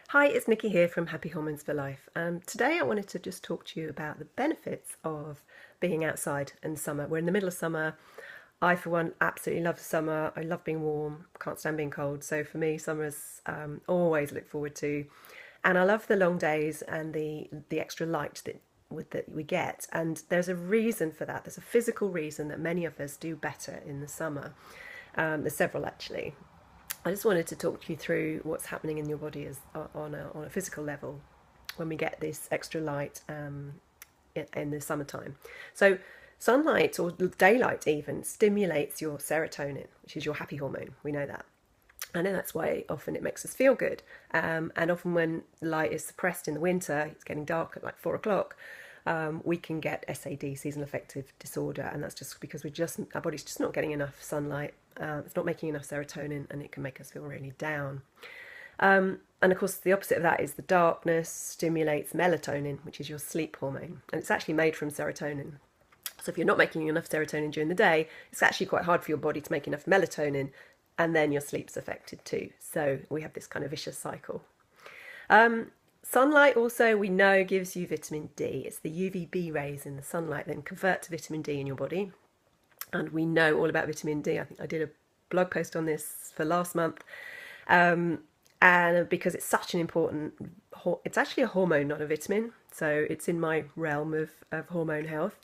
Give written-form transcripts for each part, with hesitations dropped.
Hi, it's Nikki here from Happy Hormones for Life. Today I wanted to just talk to you about the benefits of being outside in summer. We're in the middle of summer. I, for one, absolutely love the summer. I love being warm, can't stand being cold. So for me, summer's always look forward to. And I love the long days and the extra light that we get. And there's a reason for that. There's a physical reason that many of us do better in the summer. There's several actually. I just wanted to talk you through what's happening in your body on a physical level when we get this extra light in the summertime. So sunlight or daylight even stimulates your serotonin, which is your happy hormone. We know that. I know that's why often it makes us feel good. And often when light is suppressed in the winter, it's getting dark at like 4 o'clock, we can get SAD, seasonal affective disorder, and that's just because our body's just not getting enough sunlight. It's not making enough serotonin, and it can make us feel really down. And of course, the opposite of that is the darkness stimulates melatonin, which is your sleep hormone, and it's actually made from serotonin. So if you're not making enough serotonin during the day, it's actually quite hard for your body to make enough melatonin, and then your sleep's affected too. So we have this kind of vicious cycle. Sunlight also, we know, gives you vitamin D. It's the UVB rays in the sunlight then convert to vitamin D in your body. And we know all about vitamin D. I think I did a blog post on this for last month. And because it's such an important, it's actually a hormone, not a vitamin. So it's in my realm of hormone health.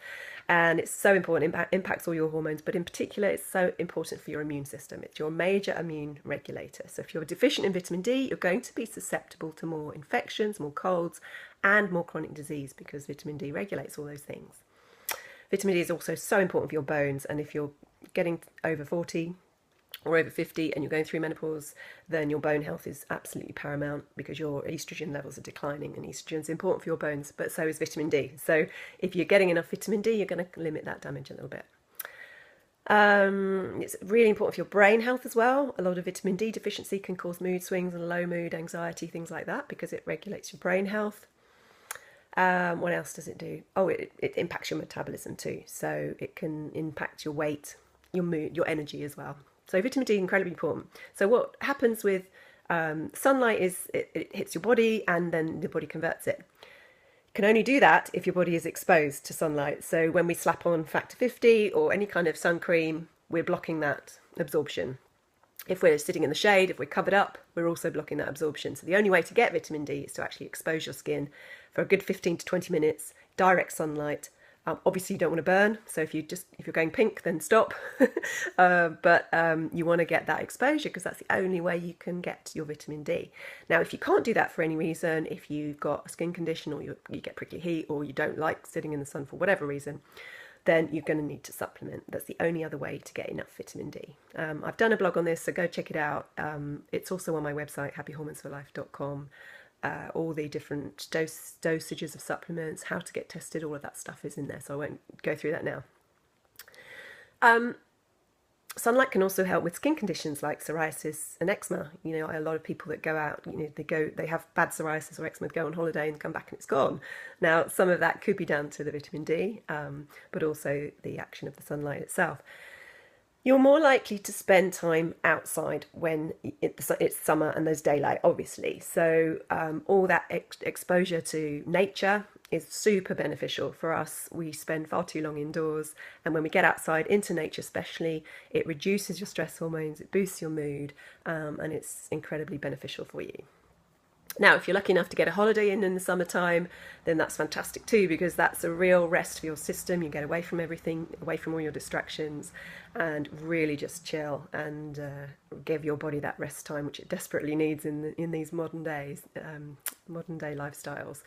And it's so important, impacts all your hormones, but in particular, it's so important for your immune system. It's your major immune regulator. So if you're deficient in vitamin D, you're going to be susceptible to more infections, more colds, and more chronic disease because vitamin D regulates all those things. Vitamin D is also so important for your bones, and if you're getting over 40 or over 50 and you're going through menopause, then your bone health is absolutely paramount because your estrogen levels are declining, and estrogen is important for your bones, but so is vitamin D. So if you're getting enough vitamin D, you're going to limit that damage a little bit. It's really important for your brain health as well. A lot of vitamin D deficiency can cause mood swings and low mood, anxiety, things like that, because it regulates your brain health. What else does it do? Oh, it impacts your metabolism too. So it can impact your weight, your mood, your energy as well. So vitamin D is incredibly important. So what happens with sunlight is it hits your body and then the body converts it. You can only do that if your body is exposed to sunlight. So when we slap on factor 50 or any kind of sun cream, we're blocking that absorption. If we're sitting in the shade, if we're covered up, we're also blocking that absorption. So the only way to get vitamin D is to actually expose your skin for a good 15 to 20 minutes, direct sunlight. Obviously you don't want to burn, so if you're going pink, then stop. But you want to get that exposure because that's the only way you can get your vitamin D. Now, if you can't do that for any reason, if you've got a skin condition or you get prickly heat or you don't like sitting in the sun for whatever reason, then you're going to need to supplement. That's the only other way to get enough vitamin D. I've done a blog on this, so go check it out. It's also on my website, happyhormonesforlife.com. All the different dosages of supplements, how to get tested, all of that stuff is in there, so I won't go through that now. Sunlight can also help with skin conditions like psoriasis and eczema. You know, a lot of people that go out, they have bad psoriasis or eczema, go on holiday and come back and it's gone. Now, some of that could be down to the vitamin D, but also the action of the sunlight itself. You're more likely to spend time outside when it's summer and there's daylight, obviously. So all that exposure to nature is super beneficial for us. We spend far too long indoors, and when we get outside into nature especially, it reduces your stress hormones, it boosts your mood, and it's incredibly beneficial for you. Now, if you're lucky enough to get a holiday in the summertime, then that's fantastic too, because that's a real rest for your system. You get away from everything, away from all your distractions, and really just chill and give your body that rest time, which it desperately needs in these modern day lifestyles.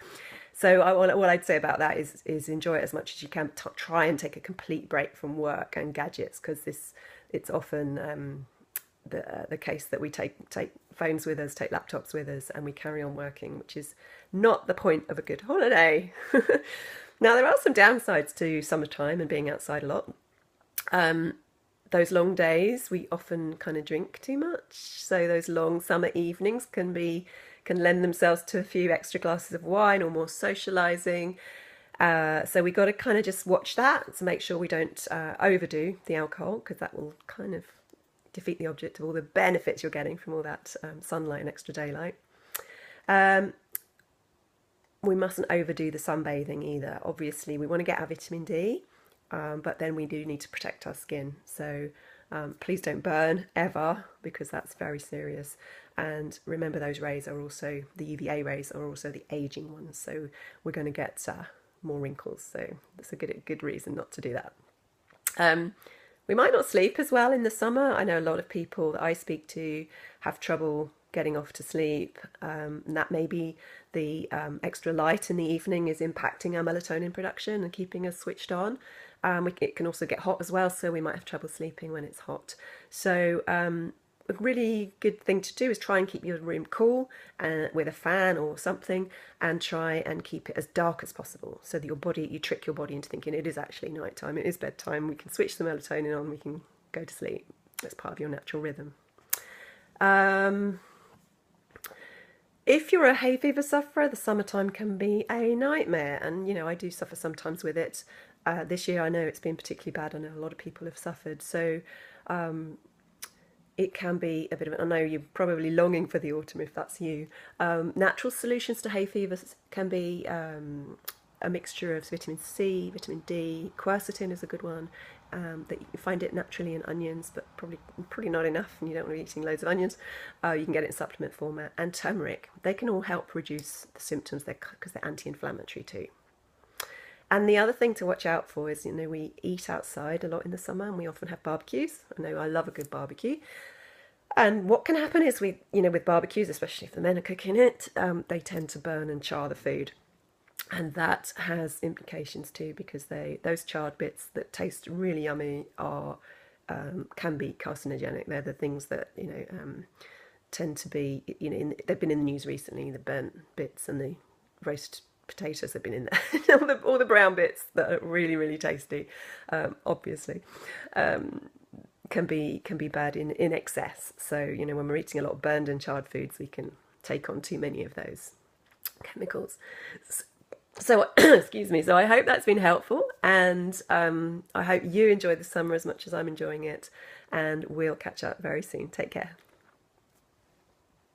So what I'd say about that is enjoy it as much as you can. Try and take a complete break from work and gadgets, because it's often the case that we take phones with us, take laptops with us, and we carry on working, which is not the point of a good holiday. Now, there are some downsides to summertime and being outside a lot. Those long days, we often kind of drink too much. So those long summer evenings can lend themselves to a few extra glasses of wine or more socializing. So we got to kind of just watch that to make sure we don't overdo the alcohol, because that will kind of defeat the object of all the benefits you're getting from all that sunlight and extra daylight. We mustn't overdo the sunbathing either. Obviously, we want to get our vitamin D, but then we do need to protect our skin. So please don't burn ever, because that's very serious. And remember, those rays are also, the UVA rays are also the aging ones. So we're going to get more wrinkles. So that's a good reason not to do that. We might not sleep as well in the summer. I know a lot of people that I speak to have trouble getting off to sleep, and that may be the extra light in the evening is impacting our melatonin production and keeping us switched on. It can also get hot as well, so we might have trouble sleeping when it's hot. So a really good thing to do is try and keep your room cool with a fan or something, and try and keep it as dark as possible, so that you trick your body into thinking it is actually nighttime, it is bedtime, we can switch the melatonin on, we can go to sleep. That's part of your natural rhythm. If you're a hay fever sufferer, the summertime can be a nightmare, and I do suffer sometimes with it. This year I know it's been particularly bad. I know a lot of people have suffered, so it can be a bit of I know you're probably longing for the autumn if that's you. Natural solutions to hay fever can be a mixture of vitamin C, vitamin D. Quercetin is a good one. That you find it naturally in onions, but probably not enough, and you don't want to be eating loads of onions. You can get it in supplement format. And turmeric. They can all help reduce the symptoms because they're anti-inflammatory too. And the other thing to watch out for is, we eat outside a lot in the summer, and we often have barbecues. I know I love a good barbecue. And what can happen is with barbecues, especially if the men are cooking it, they tend to burn and char the food. And that has implications too, because those charred bits that taste really yummy can be carcinogenic. They're the things that tend to be they've been in the news recently. The burnt bits and the roast potatoes have been in there. all the brown bits that are really, really tasty, obviously, can be bad in excess. So when we're eating a lot of burned and charred foods, we can take on too many of those chemicals. So excuse me. So I hope that's been helpful, and I hope you enjoy the summer as much as I'm enjoying it. And we'll catch up very soon. Take care.